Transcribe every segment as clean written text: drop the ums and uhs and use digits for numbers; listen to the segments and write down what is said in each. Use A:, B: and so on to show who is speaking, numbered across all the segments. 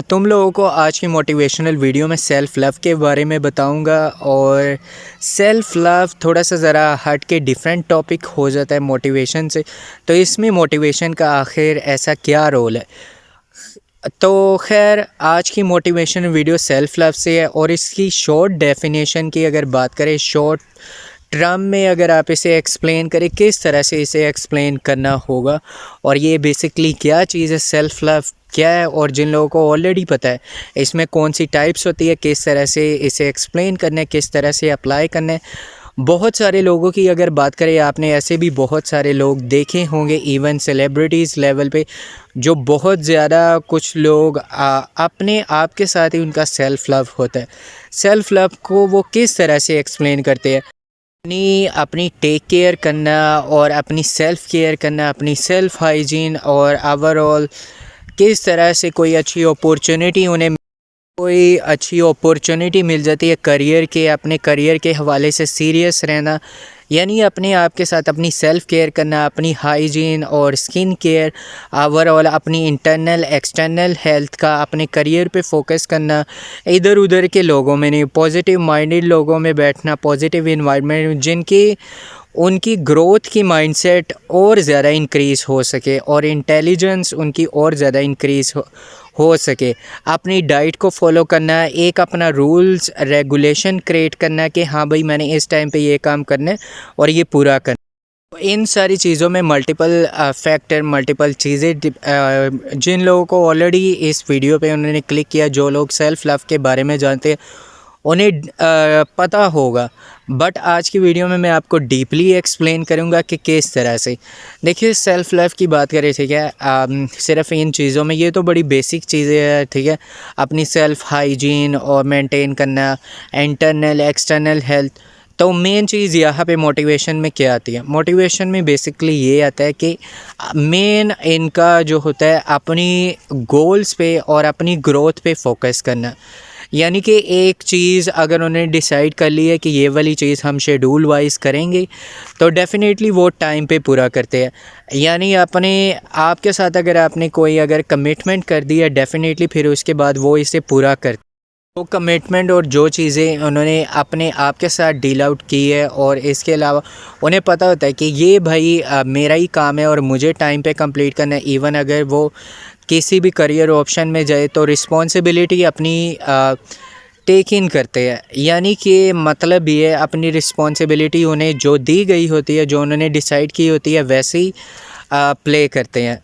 A: तुम लोगों को आज की मोटिवेशनल वीडियो में सेल्फ़ लव के बारे में बताऊंगा। और सेल्फ़ लव थोड़ा सा ज़रा हट के डिफरेंट टॉपिक हो जाता है मोटिवेशन से। तो इसमें मोटिवेशन का आखिर ऐसा क्या रोल है। तो खैर आज की मोटिवेशन वीडियो सेल्फ़ लव से है और इसकी शॉर्ट डेफिनेशन की अगर बात करें, शॉर्ट टर्म में अगर आप इसे एक्सप्लेन करें, किस तरह से इसे एक्सप्लेन करना होगा और ये बेसिकली क्या चीज़ है, सेल्फ़ लव क्या है। और जिन लोगों को ऑलरेडी पता है इसमें कौन सी टाइप्स होती है, किस तरह से इसे एक्सप्लेन करना है, किस तरह से अप्लाई करना है। बहुत सारे लोगों की अगर बात करें, आपने ऐसे भी बहुत सारे लोग देखे होंगे इवन सेलिब्रिटीज़ लेवल पे, जो बहुत ज़्यादा कुछ लोग अपने आप के साथ ही उनका सेल्फ़ लव होता है। सेल्फ़ लव को वो किस तरह से एक्सप्लेन करते हैं, अपनी टेक केयर करना और अपनी सेल्फ़ केयर करना, अपनी सेल्फ़ हाइजीन और ओवरऑल किस तरह से कोई अच्छी अपॉर्चुनिटी मिल जाती है करियर के, अपने करियर के हवाले से सीरियस रहना, यानी अपने आप के साथ अपनी सेल्फ़ केयर करना, अपनी हाइजीन और स्किन केयर, ओवरऑल अपनी इंटरनल एक्सटर्नल हेल्थ का, अपने करियर पे फोकस करना, इधर उधर के लोगों में नहीं, पॉजिटिव माइंडेड लोगों में बैठना, पॉजिटिव इन्वायरमेंट जिनकी उनकी ग्रोथ की माइंडसेट और ज़्यादा इंक्रीज़ हो सके और इंटेलिजेंस उनकी और ज़्यादा इंक्रीज़ हो सके। अपनी डाइट को फॉलो करना, एक अपना रूल्स रेगुलेशन क्रिएट करना कि हाँ भाई मैंने इस टाइम पे ये काम करना है और ये पूरा करना। इन सारी चीज़ों में मल्टीपल फैक्टर, मल्टीपल चीज़ें जिन लोगों को ऑलरेडी इस वीडियो पे उन्होंने क्लिक किया, जो लोग सेल्फ़ लव के बारे में जानते हैं उन्हें पता होगा। बट आज की वीडियो में मैं आपको डीपली एक्सप्लेन करूंगा कि किस तरह से। देखिए सेल्फ़ लव की बात करें, ठीक है, सिर्फ इन चीज़ों में, ये तो बड़ी बेसिक चीज़ें हैं, ठीक है। अपनी सेल्फ़ हाइजीन और मेंटेन करना, इंटरनल एक्सटर्नल हेल्थ। तो मेन चीज़ यहाँ पे मोटिवेशन में क्या आती है, मोटिवेशन में बेसिकली ये आता है कि मेन इनका जो होता है अपनी गोल्स पे और अपनी ग्रोथ पे फोकस करना। यानी कि एक चीज़ अगर उन्होंने डिसाइड कर ली है कि ये वाली चीज़ हम शेड्यूल वाइज करेंगे, तो डेफ़िनेटली वो टाइम पे पूरा करते हैं। यानी अपने आप के साथ अगर आपने कोई अगर कमिटमेंट कर दी है, डेफ़िनेटली फिर उसके बाद वो इसे पूरा करते। वो कमिटमेंट और जो चीज़ें उन्होंने अपने आप के साथ डील आउट की है, और इसके अलावा उन्हें पता होता है कि ये भाई मेरा ही काम है और मुझे टाइम पे कंप्लीट करना है। इवन अगर वो किसी भी करियर ऑप्शन में जाए तो रिस्पॉन्सिबिलिटी अपनी टेक इन करते हैं। यानी कि मतलब ये अपनी रिस्पॉन्सिबिलिटी उन्हें जो दी गई होती है, जो उन्होंने डिसाइड की होती है, वैसे ही प्ले करते हैं।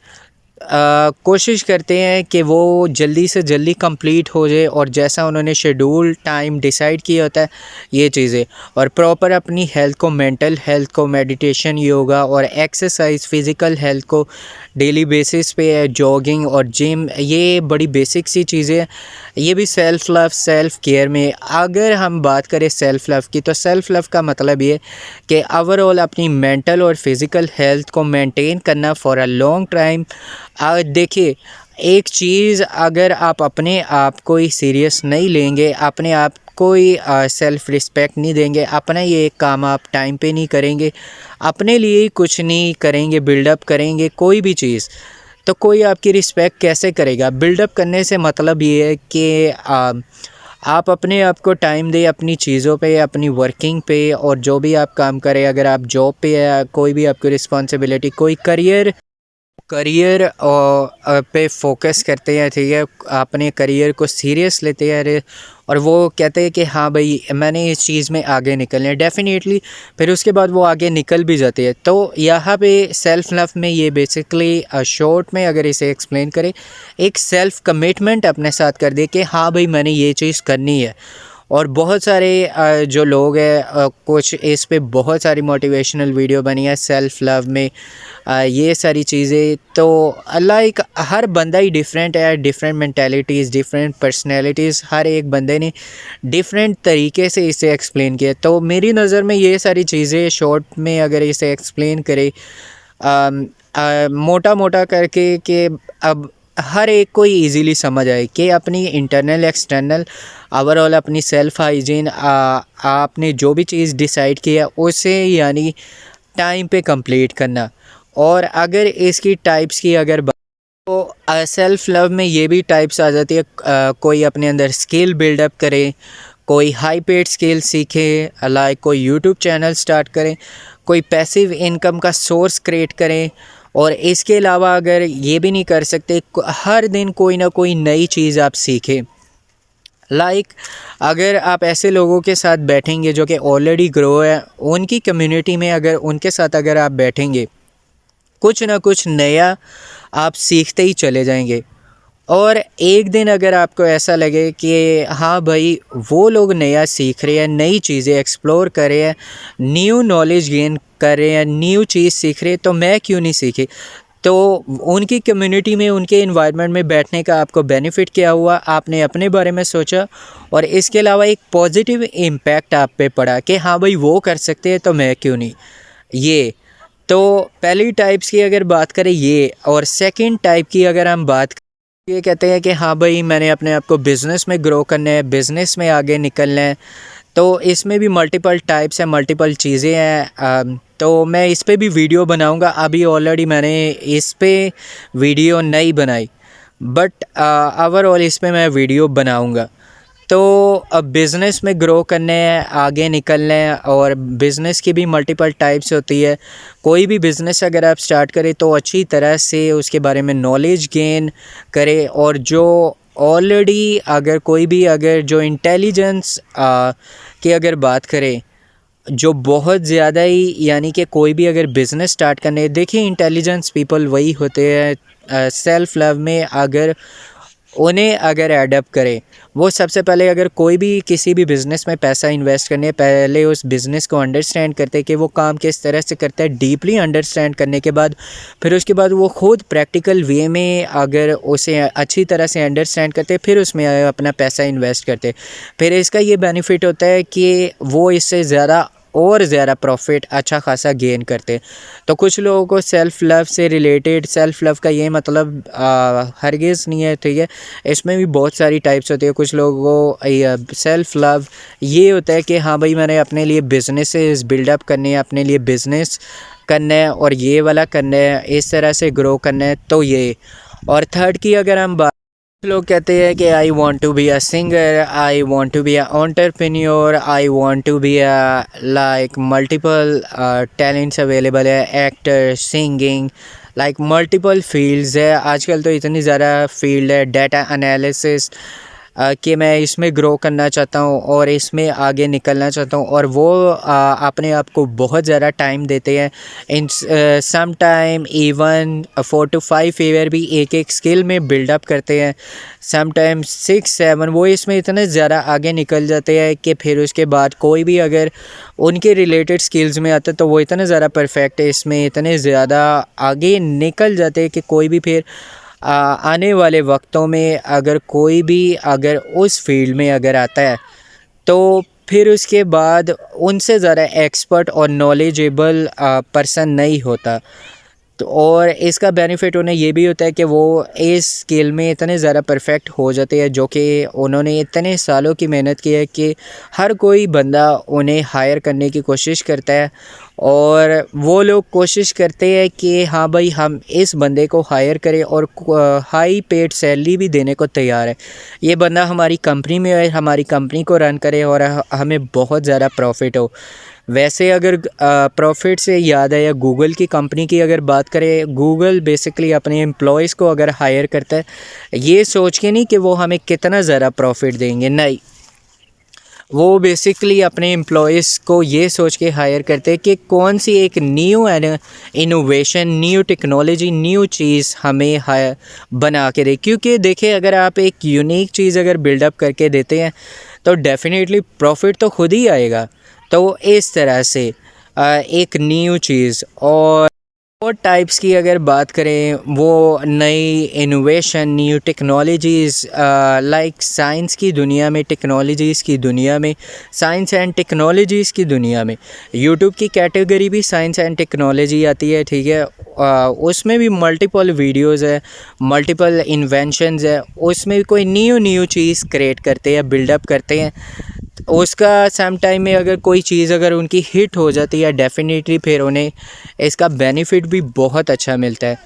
A: कोशिश करते हैं कि वो जल्दी से जल्दी कंप्लीट हो जाए और जैसा उन्होंने शेड्यूल टाइम डिसाइड किया होता है ये चीज़ें, और प्रॉपर अपनी हेल्थ को, मेंटल हेल्थ को, मेडिटेशन, योगा और एक्सरसाइज, फ़िज़िकल हेल्थ को डेली बेसिस पे जॉगिंग और जिम, ये बड़ी बेसिक सी चीज़ें हैं। ये भी सेल्फ़ लव, सेल्फ़ केयर में अगर हम बात करें सेल्फ़ लव की, तो सेल्फ़ लव का मतलब ये कि ओवरऑल अपनी मेंटल और फिज़िकल हेल्थ को मेंटेन करना फॉर अ लॉन्ग टाइम। देखिए एक चीज़, अगर आप अपने आप को ही सीरियस नहीं लेंगे, अपने आप कोई सेल्फ़ रिस्पेक्ट नहीं देंगे, अपना ये एक काम आप टाइम पे नहीं करेंगे, अपने लिए ही कुछ नहीं करेंगे, बिल्डअप करेंगे कोई भी चीज़, तो कोई आपकी रिस्पेक्ट कैसे करेगा। बिल्डअप करने से मतलब ये है कि आप अपने आप को टाइम दें अपनी चीज़ों पे, अपनी वर्किंग पे, और जो भी आप काम करें, अगर आप जॉब पे है, कोई भी आपकी रिस्पॉन्सिबिलिटी, कोई करियर पे फोकस करते हैं, ठीक है, अपने करियर को सीरियस लेते हैं और वो कहते हैं कि हाँ भाई मैंने इस चीज़ में आगे निकलना है, डेफ़िनेटली फिर उसके बाद वो आगे निकल भी जाते हैं। तो यहाँ पे सेल्फ़ लव में ये बेसिकली शॉर्ट में अगर इसे एक्सप्लेन करें, एक सेल्फ़ कमिटमेंट अपने साथ कर दे कि हाँ भाई मैंने ये चीज़ करनी है। और बहुत सारे जो लोग हैं, कुछ इस पे बहुत सारी मोटिवेशनल वीडियो बनी है सेल्फ़ लव में, ये सारी चीज़ें। तो लाइक हर बंदा ही डिफरेंट है, डिफरेंट मेंटालिटीज़, डिफरेंट पर्सनैलिटीज़, हर एक बंदे ने डिफरेंट तरीके से इसे एक्सप्लेन किया। तो मेरी नज़र में ये सारी चीज़ें शॉर्ट में अगर इसे एक्सप्लेन करें मोटा मोटा करके, कि अब हर एक को इजीली समझ आए कि अपनी इंटरनल एक्सटर्नल ओवरऑल अपनी सेल्फ़ हाइजीन, आपने जो भी चीज़ डिसाइड किया उसे यानी टाइम पे कंप्लीट करना। और अगर इसकी टाइप्स की अगर तो सेल्फ़ लव में ये भी टाइप्स आ जाती है, कोई अपने अंदर स्किल बिल्डअप करे, कोई हाई पेड स्किल सीखे, लाइक कोई यूट्यूब चैनल स्टार्ट करें, कोई पैसिव इनकम का सोर्स क्रिएट करें। और इसके अलावा अगर ये भी नहीं कर सकते, हर दिन कोई ना कोई नई चीज़ आप सीखें। अगर आप ऐसे लोगों के साथ बैठेंगे जो कि ऑलरेडी ग्रो है, उनकी कम्युनिटी में अगर उनके साथ अगर आप बैठेंगे, कुछ ना कुछ नया आप सीखते ही चले जाएंगे। और एक दिन अगर आपको ऐसा लगे कि हाँ भाई, वो लोग नया सीख रहे हैं, नई चीज़ें एक्सप्लोर कर रहे हैं, न्यू नॉलेज गेन कर रहे हैं, न्यू चीज़ सीख रहे हैं, तो मैं क्यों नहीं सीखी। तो उनकी कम्युनिटी में, उनके इन्वायरमेंट में बैठने का आपको बेनिफिट क्या हुआ, आपने अपने बारे में सोचा, और इसके अलावा एक पॉजिटिव इम्पैक्ट आप पे पड़ा कि हाँ भाई वो कर सकते हैं तो मैं क्यों नहीं। ये तो पहली टाइप्स की अगर बात करें ये। और सेकंड टाइप की अगर हम बात, ये कहते हैं कि हाँ भाई मैंने अपने आप को बिज़नेस में ग्रो करना है, बिज़नेस में आगे निकलना है। तो इसमें भी मल्टीपल टाइप्स हैं, मल्टीपल चीज़ें हैं। तो मैं इस पे भी वीडियो बनाऊंगा। अभी ऑलरेडी मैंने इस पे वीडियो नहीं बनाई, बट ओवरऑल इस पे मैं वीडियो बनाऊंगा। तो अब बिज़नेस में ग्रो करने हैं, आगे निकलना है, और बिज़नेस की भी मल्टीपल टाइप्स होती है। कोई भी बिज़नेस अगर आप स्टार्ट करें तो अच्छी तरह से उसके बारे में नॉलेज गेन करें। और जो ऑलरेडी अगर कोई भी अगर जो इंटेलिजेंस की अगर बात करें, जो बहुत ज़्यादा ही, यानी कि कोई भी अगर बिज़नेस स्टार्ट करने, देखिए इंटेलिजेंस पीपल वही होते हैं सेल्फ़ लव में अगर उन्हें अगर एडअप करें। वो सबसे पहले अगर कोई भी किसी भी बिज़नेस में पैसा इन्वेस्ट करने, पहले उस बिज़नेस को अंडरस्टैंड करते कि वो काम किस तरह से करता है। डीपली अंडरस्टैंड करने के बाद फिर उसके बाद वो ख़ुद प्रैक्टिकल वे में अगर उसे अच्छी तरह से अंडरस्टैंड करते, फिर उसमें अपना पैसा इन्वेस्ट करते। फिर इसका ये बेनिफिट होता है कि वो इससे ज़्यादा और ज़्यादा प्रॉफिट अच्छा खासा गेन करते। तो कुछ लोगों को सेल्फ़ लव से रिलेटेड, सेल्फ़ लव का ये मतलब हरगिज़ नहीं है, ठीक है। इसमें भी बहुत सारी टाइप्स होती है। कुछ लोगों को सेल्फ़ लव ये होता है कि हाँ भाई मैंने अपने लिए बिज़नेसेस बिल्डअप करने हैं, अपने लिए बिज़नेस करना है और ये वाला करना है, इस तरह से ग्रो करना है, तो ये। और थर्ड की अगर हम बात, लोग कहते हैं कि I want to be a singer, I want to be a entrepreneur, I want to be a like multiple talents available है, actor, singing, like multiple fields है। आजकल तो इतनी ज़्यादा फील्ड है, डाटा एनालिसिस, कि मैं इसमें ग्रो करना चाहता हूँ और इसमें आगे निकलना चाहता हूँ। और वो अपने आप को बहुत ज़्यादा टाइम देते हैं। In some time even 4 to 5 year भी एक एक स्किल में बिल्डअप करते हैं। सम टाइम 6-7 वो इसमें इतने ज़्यादा आगे निकल जाते हैं कि फिर उसके बाद कोई भी अगर उनके रिलेटेड स्किल्स में आता है तो वो इतने ज़्यादा परफेक्ट है, इसमें इतने ज़्यादा आगे निकल जाते हैं कि कोई भी फिर आने वाले वक्तों में अगर कोई भी अगर उस फील्ड में अगर आता है तो फिर उसके बाद उनसे ज़्यादा एक्सपर्ट और नॉलेजेबल पर्सन नहीं होता। तो और इसका बेनिफिट उन्हें ये भी होता है कि वो इस स्किल में इतने ज़्यादा परफेक्ट हो जाते हैं, जो कि उन्होंने इतने सालों की मेहनत की है कि हर कोई बंदा उन्हें हायर करने की कोशिश करता है। और वो लोग कोशिश करते हैं कि हाँ भाई हम इस बंदे को हायर करें और हाई पेड सैलरी भी देने को तैयार है। ये बंदा हमारी कंपनी में है, हमारी कंपनी को रन करे और हमें बहुत ज़्यादा प्रॉफिट हो। वैसे अगर प्रॉफिट से याद है, या गूगल की कंपनी की अगर बात करें, गूगल बेसिकली अपने एम्प्लॉयज़ को अगर हायर करता है ये सोच के नहीं कि वो हमें कितना ज़्यादा प्रॉफिट देंगे, नहीं, वो बेसिकली अपने एम्प्लॉयज़ को ये सोच के हायर करते हैं कि कौन सी एक new innovation, new technology, new चीज़ हमें बना के दे। क्योंकि देखिए अगर आप एक यूनिक चीज़ अगर बिल्डअप करके देते हैं तो डेफिनेटली प्रॉफिट तो खुद ही आएगा। तो इस तरह से एक न्यू चीज़। और टाइप्स की अगर बात करें, वो नई innovation, new technologies, like science की दुनिया में, टेक्नोलॉजीज़ की दुनिया में, साइंस एंड टेक्नोलॉजीज़ की दुनिया में यूट्यूब की कैटेगरी भी साइंस एंड टेक्नोलॉजी आती है, ठीक है। उसमें भी मल्टीपल वीडियोज़ है, मल्टीपल इन्वेंशंस है, उसमें भी कोई न्यू चीज़ क्रिएट करते हैं, बिल्डअप करते हैं। उसका सम टाइम में अगर कोई चीज़ अगर उनकी हिट हो जाती है डेफिनेटली फिर उन्हें इसका बेनिफिट भी बहुत अच्छा मिलता है।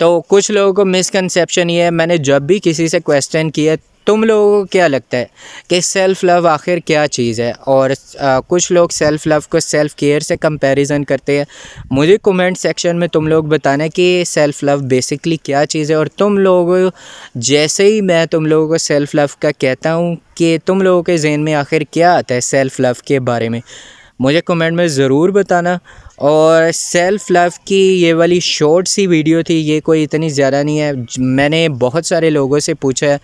A: तो कुछ लोगों को मिसकंसेप्शन ये है, मैंने जब भी किसी से क्वेश्चन किया तुम लोगों को क्या लगता है कि सेल्फ़ लव आखिर क्या चीज़ है, और कुछ लोग सेल्फ़ लव को सेल्फ़ केयर से कंपैरिजन करते हैं। मुझे कमेंट सेक्शन में तुम लोग बताना कि सेल्फ़ लव बेसिकली क्या चीज़ है, और तुम लोग जैसे ही मैं तुम लोगों को सेल्फ़ लव का कहता हूँ कि तुम लोगों के जहन में आखिर क्या आता है सेल्फ़ लव के बारे में, मुझे कमेंट में ज़रूर बताना। और सेल्फ़ लव की ये वाली शॉर्ट सी वीडियो थी, ये कोई इतनी ज़्यादा नहीं है। मैंने बहुत सारे लोगों से पूछा है,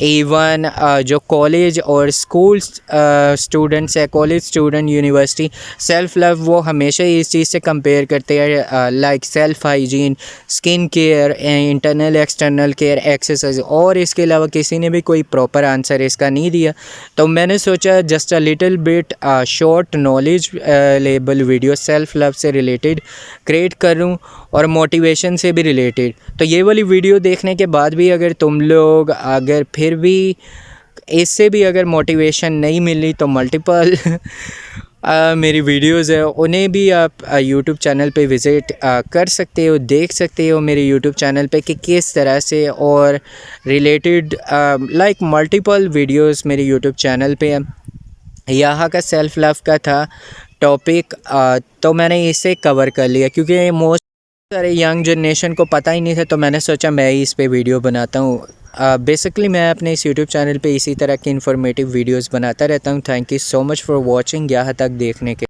A: इवन जो कॉलेज और स्कूल स्टूडेंट्स है, college student, university, self love वो हमेशा ही इस चीज़ से कंपेयर करते हैं like self hygiene, skin care, internal external care, exercise, और इसके अलावा किसी ने भी कोई प्रॉपर आंसर इसका नहीं दिया। तो मैंने सोचा just a little bit short knowledge label video self love से रिलेटेड क्रिएट करूं और मोटिवेशन से भी रिलेटेड। तो ये वाली वीडियो देखने के बाद भी अगर तुम लोग अगर फिर भी इससे भी अगर मोटिवेशन नहीं मिली तो मल्टीपल मेरी वीडियोज़ है उन्हें भी आप यूट्यूब चैनल पे विज़िट कर सकते हो, देख सकते हो मेरे यूट्यूब चैनल पे कि किस तरह से, और रिलेटेड लाइक मल्टीपल वीडियोज़ मेरे यूट्यूब चैनल पे है। यहाँ का सेल्फ़ लव का था टॉपिक, तो मैंने इसे कवर कर लिया क्योंकि मोस्ट सारे यंग जनरेशन को पता ही नहीं था, तो मैंने सोचा मैं ही इस पे वीडियो बनाता हूँ। बेसिकली मैं अपने इस यूट्यूब चैनल पे इसी तरह की इन्फॉर्मेटिव वीडियोस बनाता रहता हूँ। Thank you so much for watching, यहाँ तक देखने के।